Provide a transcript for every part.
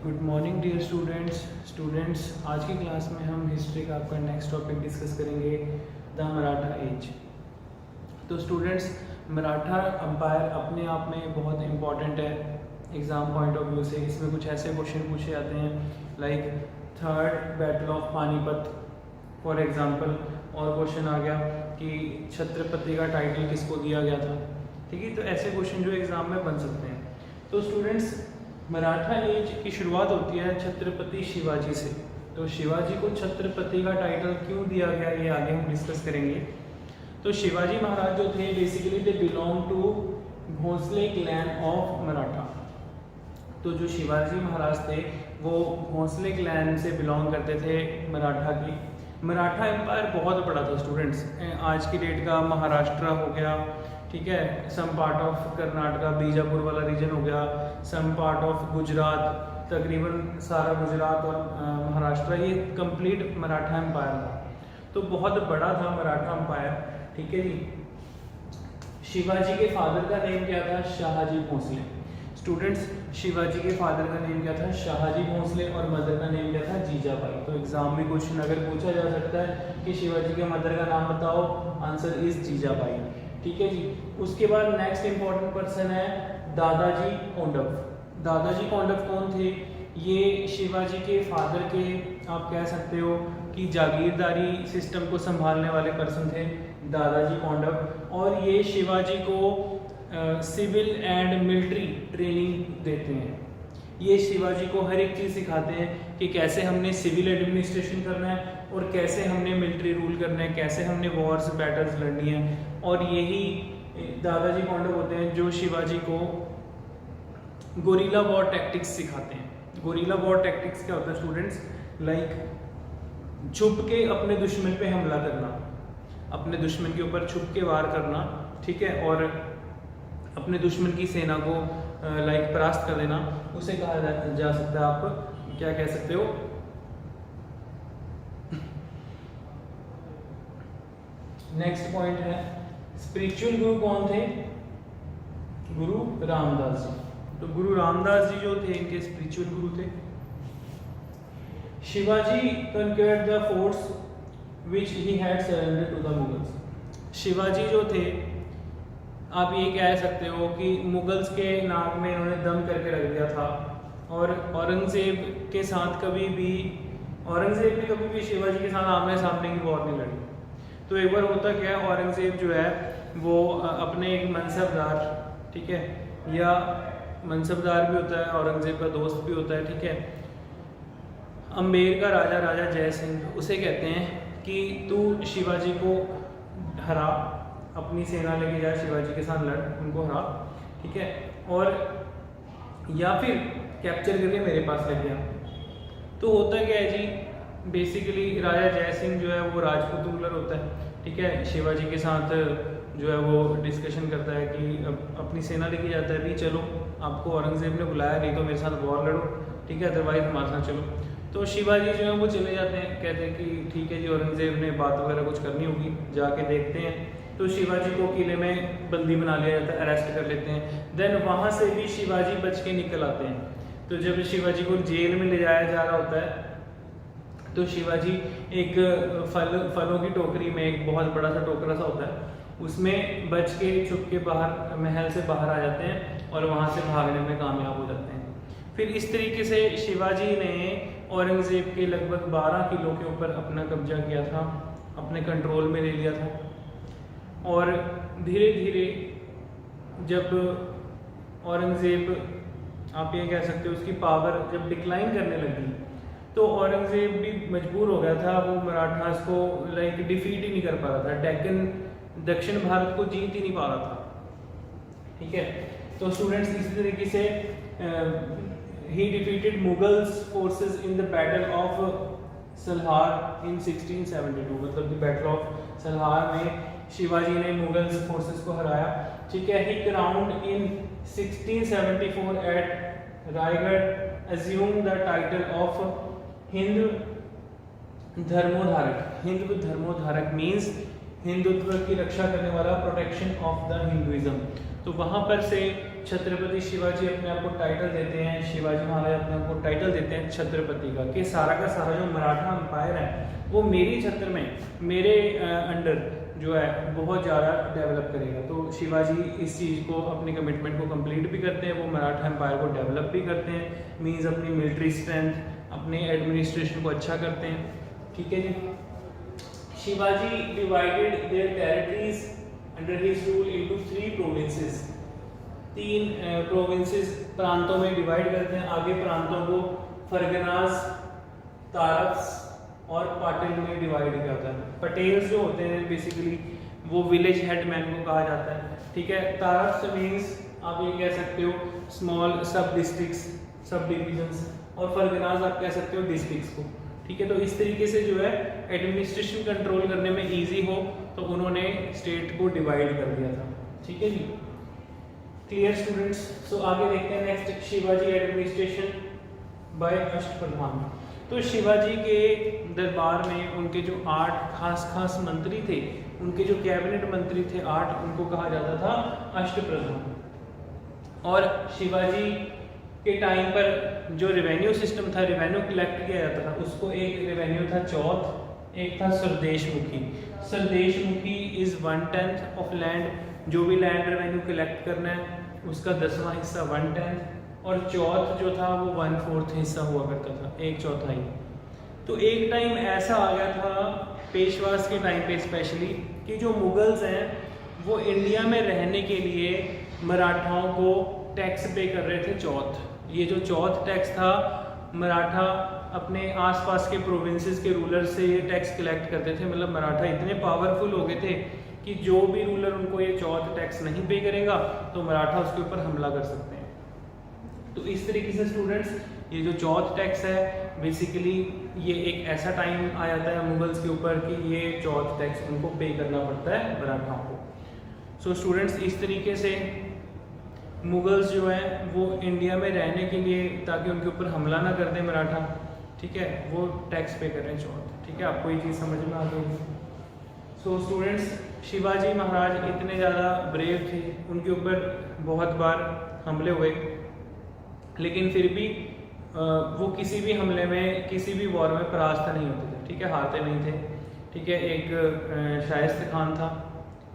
Good morning dear students. आज की class में हम हिस्ट्री का आपका नेक्स्ट टॉपिक डिस्कस करेंगे, द मराठा एज। तो स्टूडेंट्स, मराठा अम्पायर अपने आप में बहुत इम्पॉर्टेंट है एग्ज़ाम पॉइंट ऑफ व्यू से। इसमें कुछ ऐसे क्वेश्चन पूछे जाते हैं like third battle of Panipat for example, और क्वेश्चन आ गया कि छत्रपति का टाइटल किसको दिया गया था। ठीक है, तो ऐसे क्वेश्चन जो एग्ज़ाम में बन सकते हैं। तो स्टूडेंट्स, मराठा एज की शुरुआत होती है छत्रपति शिवाजी से। तो शिवाजी को छत्रपति का टाइटल क्यों दिया गया, ये आगे हम डिस्कस करेंगे। तो शिवाजी महाराज जो थे, basically they belong to Bhosale clan of Maratha. तो जो शिवाजी महाराज थे वो भोसले क्लैन से बिलोंग करते थे मराठा की। मराठा एम्पायर बहुत बड़ा था स्टूडेंट्स। आज की डेट का महाराष्ट्र हो गया, ठीक है, some part of Karnataka, Bijapur वाला रीजन हो गया, सम पार्ट ऑफ गुजरात, तकरीबन सारा गुजरात और महाराष्ट्र, ये कंप्लीट मराठा एम्पायर था। तो बहुत बड़ा था मराठा एम्पायर। ठीक है जी। शिवाजी के फादर का नेम क्या था? शाहजी भोसले। स्टूडेंट्स, शिवाजी के फादर का नेम क्या था? शाहजी भोसले, और मदर का नेम क्या था? जीजाबाई। तो एग्जाम में क्वेश्चन अगर पूछा जा सकता है कि शिवाजी के मदर का नाम बताओ, आंसर इज जीजाबाई। ठीक है जी। उसके बाद नेक्स्ट इंपॉर्टेंट पर्सन है दादाजी कोंडव। दादाजी कोंडव कौन थे? ये शिवाजी के फादर के, आप कह सकते हो कि जागीरदारी सिस्टम को संभालने वाले पर्सन थे दादाजी कोंडव। और ये शिवाजी को सिविल एंड मिलिट्री ट्रेनिंग देते हैं। ये शिवाजी को हर एक चीज़ सिखाते हैं कि कैसे हमने सिविल एडमिनिस्ट्रेशन करना है और कैसे हमने मिलिट्री रूल करना है, कैसे हमने वॉर्स बैटल्स लड़नी है। और यही दादाजी कोंडव होते हैं जो शिवाजी को गोरिल्ला वॉर टैक्टिक्स सिखाते हैं। गोरिल्ला वॉर टैक्टिक्स क्या होता है स्टूडेंट्स? लाइक छुप के अपने दुश्मन पे हमला करना, अपने दुश्मन के ऊपर छुप के वार करना, ठीक है, और अपने दुश्मन की सेना को लाइक परास्त कर देना, उसे कहा जा सकता है, आप क्या कह सकते हो, नेक्स्ट पॉइंट है स्पिरिचुअल गुरु कौन थे? गुरु रामदास जी। तो गुरु रामदास जी जो थे इनके स्पिरिचुअल गुरु थे। Shivaji conquered the forts which he had surrendered to the Mughals। Shivaji जो थे, आप ये कह सकते हो कि मुगल्स के नाक में इन्होंने दम करके रख दिया था। और औरंगजेब के साथ कभी भी, औरंगजेब ने कभी भी शिवाजी के साथ आमने सामने की वॉर नहीं लड़ी। तो एक बार होता क्या है, औरंगजेब जो है वो अपने एक मनसबदार, ठीक है, या मनसबदार भी होता है, औरंगजेब का दोस्त भी होता है, ठीक है, अम्बेर का राजा, राजा जय सिंह, उसे कहते हैं कि तू शिवाजी को हरा, अपनी सेना लेके जा, शिवाजी के साथ लड़, उनको हरा, ठीक है, और या फिर कैप्चर करके मेरे पास ले गया। तो होता क्या है जी, बेसिकली राजा जय सिंह जो है वो राजपूत रूलर होता है, ठीक है, शिवाजी के साथ जो है वो डिस्कशन करता है कि अपनी सेना लेके जाता है, भी चलो आपको औरंगजेब ने बुलाया, नहीं तो मेरे साथ वॉर लड़ो, ठीक है, अदरवाइज हमारे साथ चलो। तो शिवाजी जो है वो चले जाते हैं, कहते हैं कि ठीक है जी, औरंगजेब ने बात वगैरह कुछ करनी होगी, जाके देखते हैं। तो शिवाजी को किले में बंदी बना लिया जाता है, अरेस्ट कर लेते हैं। देन वहाँ से भी शिवाजी बच के निकल आते हैं। तो जब शिवाजी को जेल में ले जाया जा रहा होता है तो शिवाजी एक फलों की टोकरी में, एक बहुत बड़ा सा टोकरा सा होता है, उसमें बच के छुप के बाहर, महल से बाहर आ जाते हैं और वहाँ से भागने में कामयाब हो जाते हैं। फिर इस तरीके से शिवाजी ने औरंगजेब के लगभग 12 किलो के ऊपर अपना कब्जा किया था, अपने कंट्रोल में ले लिया था। और धीरे धीरे जब औरंगजेब, आप ये कह सकते हो, उसकी पावर जब डिक्लाइन करने लगी, तो औरंगजेब भी मजबूर हो गया था, वो मराठास को लाइक डिफीट ही नहीं कर पा रहा था, डेक्कन, दक्षिण भारत को जीत ही नहीं पा रहा था, ठीक है। तो स्टूडेंट्स, इसी तरीके से he defeated Mughals forces in the battle of Salher in 1672, मतलब the battle of सलहार में शिवाजी ने मुगल्स फोर्सेस को हराया, ठीक है। He crowned in 1674 at Raigad assumed the title of Hindu Dharmodharak. Hindu Dharmodharak means Hindutva की रक्षा करने वाला, प्रोटेक्शन ऑफ द हिंदुइज्म। तो वहाँ पर से छत्रपति शिवाजी अपने आप को टाइटल देते हैं, शिवाजी महाराज अपने आप को टाइटल देते हैं छत्रपति का सारा जो मराठा एम्पायर है वो मेरी छत्र में, मेरे अंडर जो है बहुत ज़्यादा डेवलप करेगा। तो शिवाजी इस चीज़ को, अपनी कमिटमेंट को कंप्लीट भी करते हैं, वो मराठा एम्पायर को डेवलप भी करते हैं, मींस अपनी मिलिट्री स्ट्रेंथ, अपने एडमिनिस्ट्रेशन को अच्छा करते हैं। ठीक है जी। Shivaji divided their territories under his rule into 3 provinces, 3 provinces प्रांतों में डिवाइड करते हैं। आगे प्रांतों को फरगनास, तारफ्स और पाटिल में डिवाइड किया जाता है। पटेल्स जो होते हैं बेसिकली वो विलेज हेडमैन को कहा जाता है। ठीक है। तारफ्स मीन्स आप ये कह सकते हो स्मॉल सब डिस्ट्रिक्ट्स, सब डिविजन्स, और फरगनास आप कह सकते हो डिस्ट्रिक्ट्स को। ठीक है। तो इस तरीके से जो है एडमिनिस्ट्रेशन कंट्रोल करने में इजी हो तो उन्होंने स्टेट को डिवाइड कर दिया था। ठीक है जी। Clear students. सो आगे देखते हैं नेक्स्ट, शिवाजी एडमिनिस्ट्रेशन बाय अष्टप्रधान। तो शिवाजी के दरबार में उनके जो 8 खास मंत्री थे, उनके जो कैबिनेट मंत्री थे 8, उनको कहा जाता था अष्टप्रधान। और शिवाजी के टाइम पर जो रेवेन्यू सिस्टम था, रेवेन्यू कलेक्ट किया जाता था, उसको एक रेवेन्यू था चौथ, एक था स्वदेशमुखी। स्वदेशमुखी इज 1/10 ऑफ लैंड, जो भी लैंड रेवेन्यू कलेक्ट करना है उसका 10वां हिस्सा 1/10, और चौथ जो था वो 1/4 हिस्सा हुआ करता था, 1/4। तो एक टाइम ऐसा आ गया था पेशवास के टाइम पे स्पेशली कि जो मुगल्स हैं वो इंडिया में रहने के लिए मराठाओं को टैक्स पे कर रहे थे चौथ। ये जो चौथ टैक्स था, मराठा अपने आसपास के प्रोविंसेस के रूलर से ये टैक्स कलेक्ट करते थे। मतलब मराठा इतने पावरफुल हो गए थे कि जो भी रूलर उनको ये चौथ टैक्स नहीं पे करेगा तो मराठा उसके ऊपर हमला कर सकते हैं। तो इस तरीके से स्टूडेंट्स ये जो चौथ टैक्स है बेसिकली ये एक ऐसा टाइम आ जाता है मुगल्स के ऊपर कि ये चौथ टैक्स उनको पे करना पड़ता है मराठाओं को। सो स्टूडेंट्स इस तरीके से मुगल्स जो है वो इंडिया में रहने के लिए, ताकि उनके ऊपर हमला ना कर दे मराठा, ठीक है, वो टैक्स पे कर रहे हैं चौथ। ठीक है, आपको ये चीज़ समझ में आ गई। सो स्टूडेंट्स शिवाजी महाराज इतने ज़्यादा ब्रेव थे, उनके ऊपर बहुत बार हमले हुए, लेकिन फिर भी वो किसी भी हमले में, किसी भी वॉर में परास्त नहीं होते थे। ठीक है, हारते नहीं थे। ठीक है, एक शाइस्ता खान था,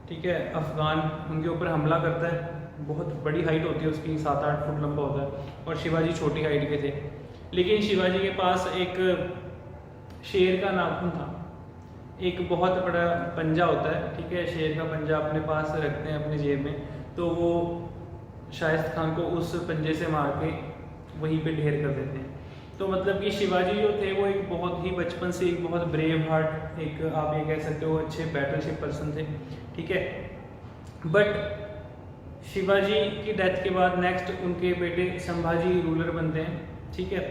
ठीक है, अफगान, उनके ऊपर हमला करता है, बहुत बड़ी हाइट होती है उसकी, 7-8 फुट लंबा होता है, और शिवाजी छोटी हाइट के थे। लेकिन शिवाजी के पास एक शेर का नाखून था, एक बहुत बड़ा पंजा होता है, ठीक है, शेर का पंजा अपने पास रखते हैं अपने जेब में, तो वो शाइस्ता खान को उस पंजे से मार के वहीं पे ढेर कर देते हैं। तो मतलब कि शिवाजी जो थे वो एक बहुत ही बचपन से एक बहुत ब्रेव हार्ट, एक आप ये कह सकते हो अच्छे बैटलशिप पर्सन थे। ठीक है, बट शिवाजी की डेथ के बाद नेक्स्ट उनके बेटे संभाजी रूलर बनते हैं। ठीक है,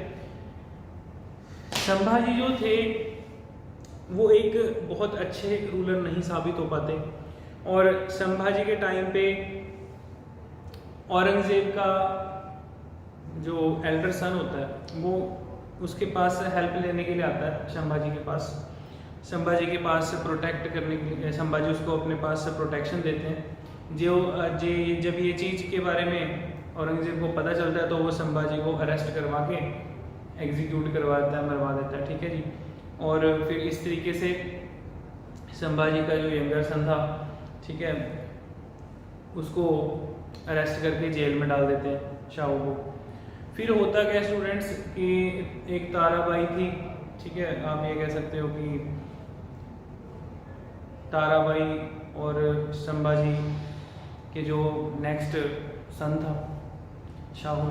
संभाजी जो थे वो एक बहुत अच्छे रूलर नहीं साबित हो पाते, और संभाजी के टाइम पे औरंगजेब का जो एल्डर सन होता है वो उसके पास हेल्प लेने के लिए आता है संभाजी के पास, संभाजी के पास से प्रोटेक्ट करने के लिए संभाजी उसको अपने पास से प्रोटेक्शन देते हैं। जब ये चीज़ के बारे में औरंगजेब को पता चलता है तो वो संभाजी को अरेस्ट करवा के एग्जीक्यूट करवा देता है, मरवा देता है। ठीक है जी, और फिर इस तरीके से संभाजी का जो यंगर सन था, ठीक है, उसको अरेस्ट करके जेल में डाल देते हैं शाहू को। फिर होता क्या स्टूडेंट्स कि एक ताराबाई थी, ठीक है, आप ये कह सकते हो कि ताराबाई और संभाजी के जो नेक्स्ट सन था शाहू,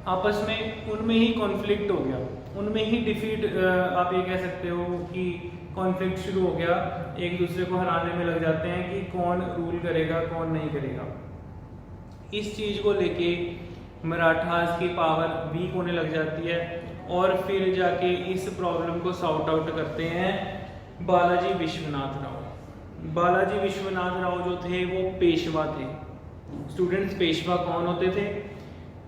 आपस में उनमें ही कॉन्फ्लिक्ट हो गया, उनमें ही डिफीट, आप ये कह सकते हो कि कॉन्फ्लिक्ट शुरू हो गया, एक दूसरे को हराने में लग जाते हैं कि कौन रूल करेगा कौन नहीं करेगा। इस चीज़ को लेके मराठास की पावर वीक होने लग जाती है, और फिर जाके इस प्रॉब्लम को सॉर्ट आउट करते हैं बालाजी विश्वनाथ राव। बालाजी विश्वनाथ राव जो थे वो पेशवा थे। स्टूडेंट्स, पेशवा कौन होते थे?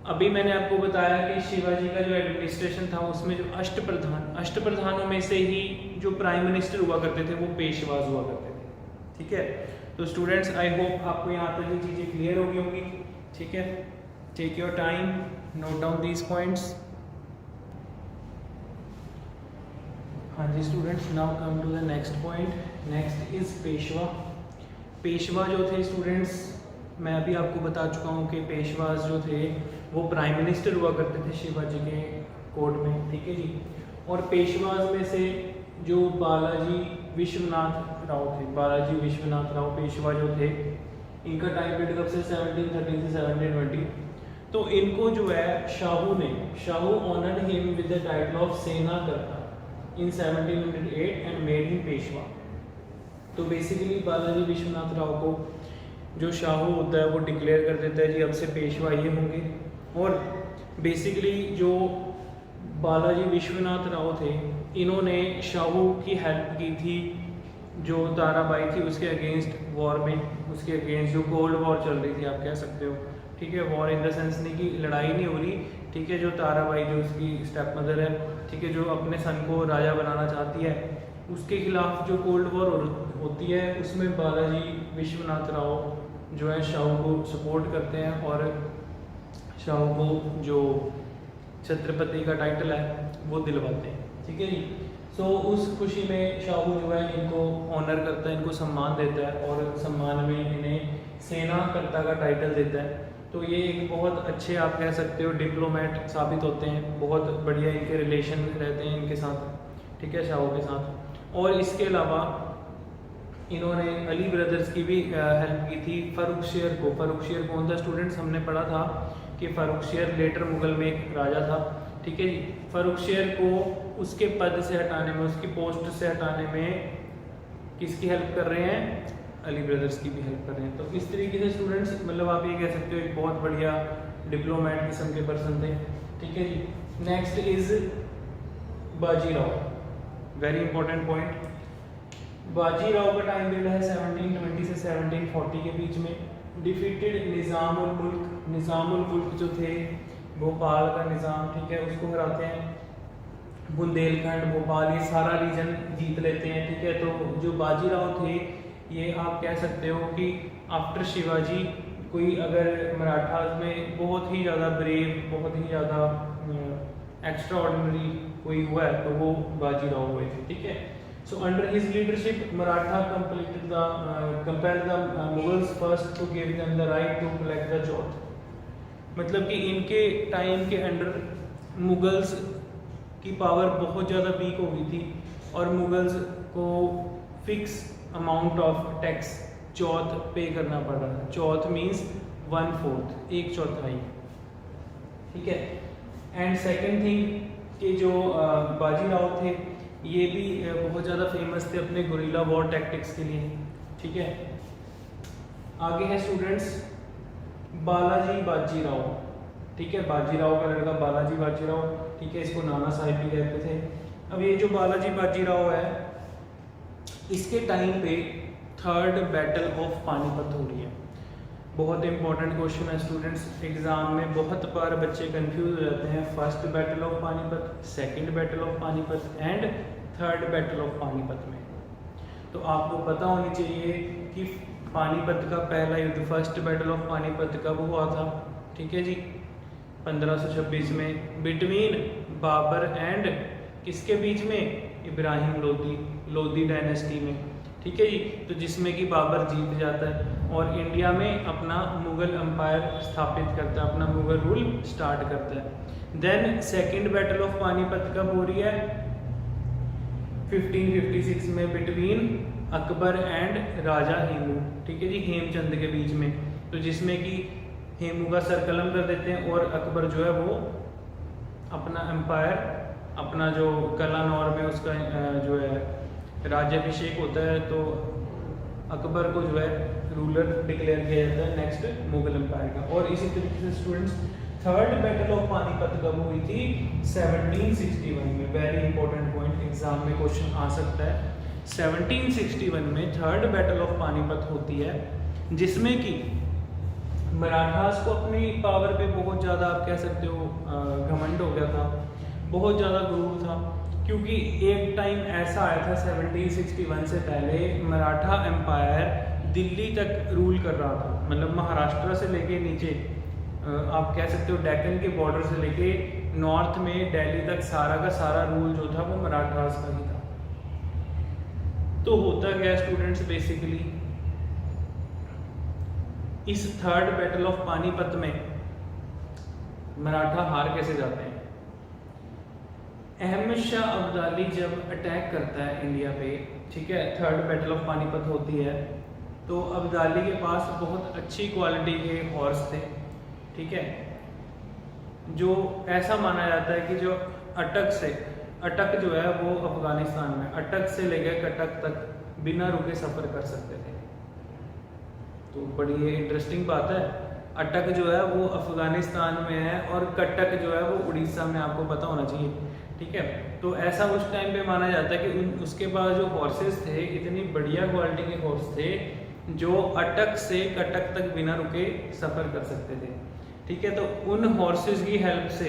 अभी मैंने आपको बताया कि शिवाजी का जो एडमिनिस्ट्रेशन था उसमें जो अष्टप्रधानों में से ही जो प्राइम मिनिस्टर हुआ करते थे वो पेशवाज हुआ करते थे। ठीक है, तो स्टूडेंट्स आई होप आपको यहाँ तक ये चीज़ें क्लियर हो गई होंगी। ठीक है, take your time, note down these points. हाँ जी students, now come to the next point. Next is Peshwa. Peshwa जो थे स्टूडेंट्स, मैं अभी आपको बता चुका हूँ कि पेशवाज जो थे वो प्राइम मिनिस्टर हुआ करते थे शिवाजी के कोर्ट में, ठीक है जी। और पेशवाज में से जो बालाजी विश्वनाथ राव थे, बालाजी विश्वनाथ राव पेशवा जो थे, इनका टाइम पीरियड कब से 1713 से 1720। तो इनको जो है Shahu honoured him with the title of Senakarta in 1708 and made him Peshwa. तो बेसिकली बालाजी विश्वनाथ राव को जो शाहू होता है वो डिक्लेयर कर देता है जी अब से पेशवा ये होंगे। और बेसिकली जो बालाजी विश्वनाथ राव थे, इन्होंने शाहू की हेल्प की थी जो ताराबाई थी उसके अगेंस्ट वॉर में, उसके अगेंस्ट जो कोल्ड वॉर चल रही थी आप कह सकते हो, ठीक है। वॉर इन द सेंस नहीं कि लड़ाई नहीं हो रही, ठीक है। जो ताराबाई जो उसकी स्टेप मदर है, ठीक है, जो अपने सन को राजा बनाना चाहती है, उसके खिलाफ जो कोल्ड वॉर होती है उसमें बालाजी विश्वनाथ राव जो है शाहू को सपोर्ट करते हैं और शाहू को जो छत्रपति का टाइटल है वो दिलवाते हैं, ठीक है जी। सो उस खुशी में शाहू जो है इनको ऑनर करता है, इनको सम्मान देता है और सम्मान में इन्हें सेनाकर्ता का टाइटल देता है। तो ये एक बहुत अच्छे आप कह सकते हो डिप्लोमेट साबित होते हैं, बहुत बढ़िया इनके रिलेशन रहते हैं इनके साथ, ठीक है, शाहू के साथ। और इसके अलावा इन्होंने अली ब्रदर्स की भी हेल्प की थी फर्रुखशियर को। फर्रुखशियर कौन था स्टूडेंट्स? हमने पढ़ा था कि फर्रुखशियर लेटर मुगल में एक राजा था, ठीक है जी। फर्रुखशियर को उसके पद से हटाने में, उसकी पोस्ट से हटाने में किसकी हेल्प कर रहे हैं? अली ब्रदर्स की भी हेल्प कर रहे हैं। तो इस तरीके से स्टूडेंट्स मतलब आप ये कह सकते हो एक बहुत बढ़िया डिप्लोमेट किस्म के पर्सन थे, ठीक है जी। Next is Bajirao, very important point. Bajirao का टाइम पीरियड है 1720 से 1740 के बीच में। डिफीटेड निज़ामुल मुल्क जो थे भोपाल का निज़ाम, ठीक है, उसको हराते हैं। बुंदेलखंड, भोपाल, ये सारा रीजन जीत लेते हैं, ठीक है। तो जो बाजीराव थे ये आप कह सकते हो कि आफ्टर शिवाजी कोई अगर मराठास में बहुत ही ज़्यादा ब्रेव, बहुत ही ज़्यादा एक्स्ट्रा ऑर्डिनरी कोई हुआ है तो वो बाजीराव हुए थे, ठीक है। So under his leadership Maratha compelled the Mughals first to give them the right to collect the chauth. मतलब कि इनके टाइम के अंडर मुगल्स की पावर बहुत ज़्यादा वीक हो गई थी और मुगल्स को फिक्स अमाउंट ऑफ टैक्स चौथ पे करना पड़ रहा था। चौथ मीन्स 1/4, 1/4, ठीक है। एंड सेकेंड थिंग कि जो बाजीराव थे ये भी बहुत ज़्यादा फेमस थे अपने गुरिल्ला वॉर टैक्टिक्स के लिए, ठीक है। आगे है स्टूडेंट्स बालाजी बाजीराव, ठीक है। बाजीराव का लड़का बालाजी बाजीराव, ठीक है, इसको नाना साहिब भी कहते थे। अब ये जो बालाजी बाजीराव है इसके टाइम पे थर्ड बैटल ऑफ पानीपत हो रही है। बहुत इंपॉर्टेंट क्वेश्चन है स्टूडेंट्स, एग्जाम में बहुत बार बच्चे कंफ्यूज हो जाते हैं। First battle of Panipat, second battle of Panipat and third battle of Panipat में। तो आपको पता होनी चाहिए कि पानीपत का पहला युद्ध, फर्स्ट बैटल ऑफ पानीपत कब हुआ था, ठीक है जी, 1526 में, बिटवीन बाबर एंड किसके बीच में? इब्राहिम लोदी डायनेस्टी में, ठीक है जी। तो जिसमें कि बाबर जीत जाता है और इंडिया में अपना मुगल एम्पायर स्थापित करता है, अपना मुगल रूल स्टार्ट करता है। Then second battle of Panipat कब हो रही है? 1556 में, बिटवीन अकबर एंड राजा हेमू, ठीक है जी, हेमचंद के बीच में। तो जिसमें कि हेमू का सर कलम कर देते हैं और अकबर जो है वो अपना एम्पायर, अपना जो कलानौर में उसका जो है राज्याभिषेक होता है तो अकबर को जो है रूलर डिक्लेयर किया जाता है नेक्स्ट मुगल एम्पायर का। और इसी तरीके से students third battle of Panipat कब हुई थी? 1761 में। वेरी इंपॉर्टेंट पॉइंट, एग्जाम में क्वेश्चन आ सकता है। 1761 में थर्ड बैटल ऑफ पानीपत होती है जिसमें कि मराठास को अपनी पावर पे बहुत ज़्यादा आप कह सकते हो घमंड हो गया था, बहुत ज़्यादा गुरूर था, क्योंकि एक टाइम ऐसा आया था 1761 से पहले मराठा एम्पायर दिल्ली तक रूल कर रहा था, मतलब महाराष्ट्र से लेके नीचे आप कह सकते हो डेक्कन के बॉर्डर से लेके नॉर्थ में दिल्ली तक सारा का सारा रूल जो था वो मराठास का ही था। तो होता क्या स्टूडेंट्स, बेसिकली इस थर्ड बैटल ऑफ पानीपत में मराठा हार कैसे जाते हैं। अहमद शाह अब्दाली जब अटैक करता है इंडिया पे, ठीक है, थर्ड बैटल ऑफ पानीपत होती है, तो अब्दाली के पास बहुत अच्छी क्वालिटी के हॉर्स थे, ठीक है, जो ऐसा माना जाता है कि जो अटक जो है वो अफगानिस्तान में अटक से लेकर कटक तक बिना रुके सफ़र कर सकते थे। तो बड़ी ये इंटरेस्टिंग बात है, अटक जो है वो अफगानिस्तान में है और कटक जो है वो उड़ीसा में, आपको पता होना चाहिए, ठीक है। तो ऐसा उस टाइम पे माना जाता है कि उसके पास जो हॉर्सेस थे इतनी बढ़िया क्वालिटी के हॉर्स थे जो अटक से कटक तक बिना रुके सफ़र कर सकते थे, ठीक है। तो उन हॉर्सेस की हेल्प से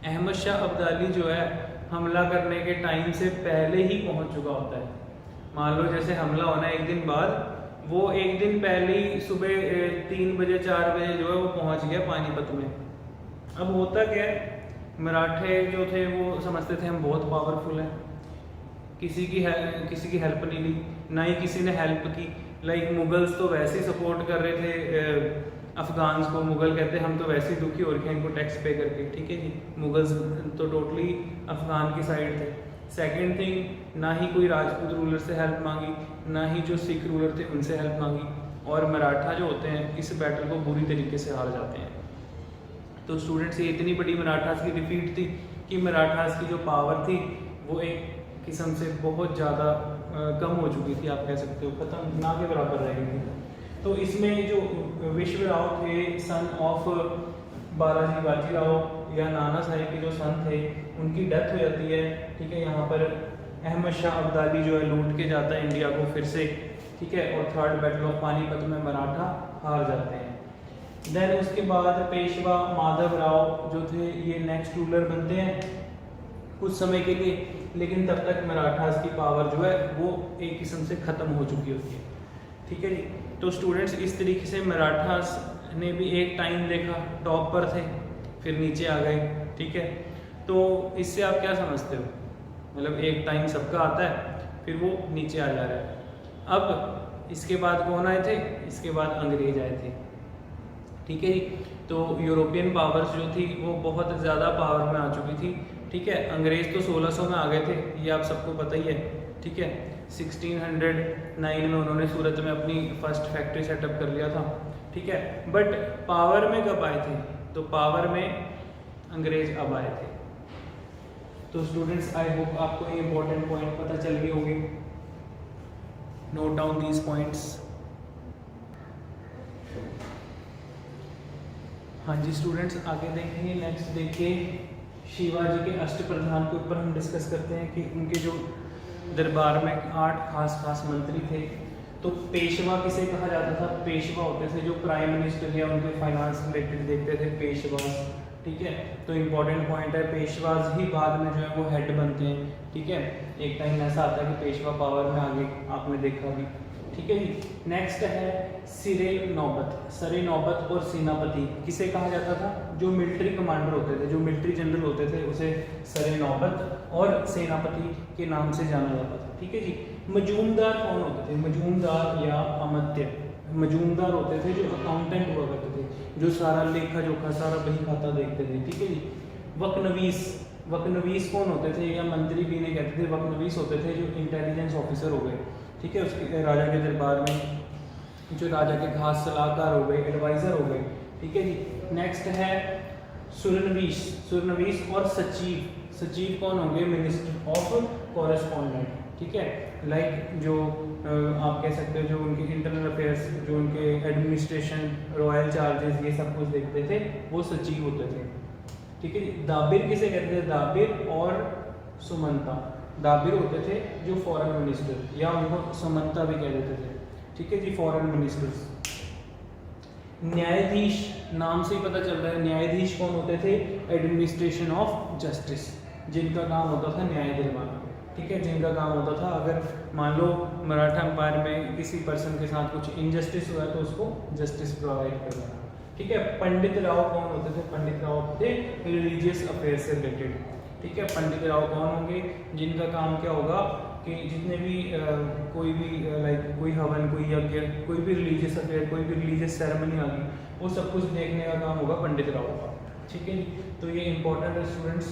अहमद शाह अब्दाली जो है हमला करने के टाइम से पहले ही पहुंच चुका होता है। मान लो जैसे हमला होना है एक दिन बाद, वो एक दिन पहले ही सुबह 3 बजे 4 बजे जो है वो पहुंच गया पानीपत में। अब होता क्या है, मराठे जो थे वो समझते थे हम बहुत पावरफुल हैं, किसी की हेल्प नहीं ली, ना ही किसी ने हेल्प की। लाइक मुगल्स तो वैसे ही सपोर्ट कर रहे थे अफगान्स को। मुगल कहते हैं हम तो वैसे ही दुखी हो रखे हैं इनको टैक्स पे करके, ठीक है जी। मुगल्स तो टोटली अफगान की साइड थे। सेकंड थिंग, ना ही कोई राजपूत रूलर से हेल्प मांगी, ना ही जो सिख रूलर थे उनसे हेल्प मांगी, और मराठा जो होते हैं इस बैटल को बुरी तरीके से हार जाते हैं। तो स्टूडेंट्स ये इतनी बड़ी मराठास की डिफीट थी कि मराठास की जो पावर थी वो एक किस्म से बहुत ज़्यादा कम हो चुकी थी, आप कह सकते हो ख़त्म ना के बराबर रह गई थी। तो इसमें जो विश्वराव थे, सन ऑफ बालाजी बाजीराव या नाना साहेब के जो सन थे, उनकी डेथ हो जाती है, ठीक है। यहाँ पर अहमद शाह अब्दाली जो है लूट के जाता है इंडिया को फिर से, ठीक है, और थर्ड बैटल ऑफ पानीपत में मराठा हार जाते हैं। देन उसके बाद पेशवा माधव राव जो थे ये नेक्स्ट रूलर बनते हैं कुछ समय के लिए, लेकिन तब तक मराठास की पावर जो है वो एक किस्म से ख़त्म हो चुकी होती है, ठीक है जी। तो स्टूडेंट्स इस तरीके से मराठास ने भी एक टाइम देखा टॉप पर थे, फिर नीचे आ गए, ठीक है। तो इससे आप क्या समझते हो, मतलब एक टाइम सबका आता है फिर वो नीचे आ जा रहा है। अब इसके बाद कौन आए थे, इसके बाद अंग्रेज आए थे, ठीक है जी। तो यूरोपियन पावर्स जो थी वो बहुत ज़्यादा पावर में आ चुकी थी, ठीक है। अंग्रेज तो 1600 में आ गए थे, ये आप सबको पता ही है, ठीक है। 1609 में उन्होंने सूरत में अपनी फर्स्ट फैक्ट्री सेटअप कर लिया था, ठीक है। बट पावर में कब आए थे, तो पावर में अंग्रेज अब आए थे। तो स्टूडेंट्स आई होप आपको ये इंपॉर्टेंट पॉइंट पता चल गए होंगे। Note down these points. हाँ जी स्टूडेंट्स, आगे देखेंगे। नेक्स्ट देखिए, शिवाजी के अष्टप्रधान के ऊपर हम डिस्कस करते हैं कि उनके जो दरबार में 8 खास मंत्री थे। तो पेशवा किसे कहा जाता था, पेशवा होते थे जो प्राइम मिनिस्टर या उनके फाइनेंस रिलेटेड देखते थे, पेशवास, ठीक है। तो इम्पोर्टेंट पॉइंट है, पेशवास ही बाद में जो है वो हेड बनते हैं, ठीक है। एक टाइम ऐसा आता है कि पेशवा पावर में आगे, आपने देखा भी, ठीक है जी। नेक्स्ट है सिरे नौबत और सेनापति किसे कहा जाता था, जो मिलिट्री कमांडर होते थे, जो मिलिट्री जनरल होते थे उसे सरे नौबत और सेनापति के नाम से जाना जाता था, ठीक है जी। मजूमदार कौन होते थे, मजूमदार या अमात्य। मजूमदार होते थे जो अकाउंटेंट हुआ करते थे, जो सारा लेखा जोखा सारा बही खाता देखते थे, ठीक है जी। वकनवीस कौन होते थे, या मंत्री भी नहीं कहते थे, वकनवीस होते थे जो इंटेलिजेंस ऑफिसर हो गए, ठीक है, उसके राजा के दरबार में जो राजा के खास सलाहकार हो गए, एडवाइजर हो गए, ठीक है जी। नेक्स्ट है सुरनवीस और सचिव कौन होंगे, मिनिस्टर ऑफ कॉरेस्पॉन्डेंट, ठीक है। लाइक जो आप कह सकते हो जो उनके इंटरनल अफेयर्स, जो उनके एडमिनिस्ट्रेशन, रॉयल चार्जेस, ये सब कुछ देखते थे, वो सचिव होते थे, ठीक है। दाबिर किसे कहते थे, दाबिर और सुमंता। दाबिर होते थे जो फॉरेन मिनिस्टर, या उनको सुमंता भी कह देते थे, ठीक है जी, फॉरेन मिनिस्टर्स। न्यायाधीश, नाम से ही पता चल रहा है, न्यायाधीश कौन होते थे, एडमिनिस्ट्रेशन ऑफ जस्टिस, जिनका काम होता था न्याय दिलवाना, ठीक है, जिनका काम होता था अगर मान लो मराठा एम्पायर में किसी पर्सन के साथ कुछ इनजस्टिस हुआ है तो उसको जस्टिस प्रोवाइड करना, ठीक है। पंडित राव कौन होते थे? पंडित राव थे रिलीजियस अफेयर से रिलेटेड। ठीक है, पंडित राव कौन होंगे? जिनका काम क्या होगा कि जितने भी कोई भी लाइक कोई हवन, कोई यज्ञ, कोई भी रिलीजियस अफेयर, कोई भी रिलीजियस सेरेमनी आ गई, वो सब कुछ देखने का काम होगा पंडित राव का। ठीक है, तो ये इंपॉर्टेंट है स्टूडेंट्स,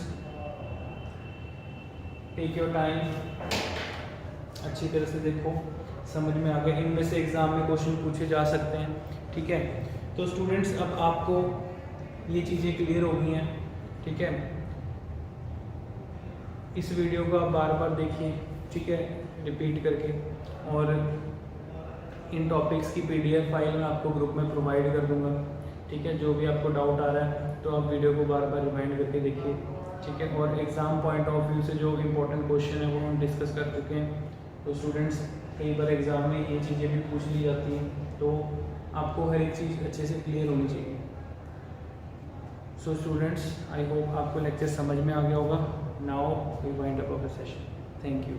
टेक योर टाइम, अच्छी तरह से देखो, समझ में आ गया। इनमें से एग्जाम में क्वेश्चन पूछे जा सकते हैं। ठीक है, तो स्टूडेंट्स अब आपको ये चीज़ें क्लियर हो गई हैं। ठीक है, इस वीडियो को आप बार बार देखिए, ठीक है, रिपीट करके, और इन टॉपिक्स की PDF फाइल मैं आपको ग्रुप में प्रोवाइड कर दूंगा। ठीक है, जो भी आपको डाउट आ रहा है तो आप वीडियो को बार बार रिमाइंड करके देखिए। ठीक है, और एग्ज़ाम पॉइंट ऑफ व्यू से जो इम्पोर्टेंट क्वेश्चन है वो हम डिस्कस कर चुके हैं। तो स्टूडेंट्स कई बार एग्ज़ाम में ये चीज़ें भी पूछ ली जाती हैं, तो आपको हर एक चीज़ अच्छे से क्लियर होनी चाहिए। सो स्टूडेंट्स, आई होप आपको लेक्चर समझ में आ गया होगा। Now we wind up our session. Thank you.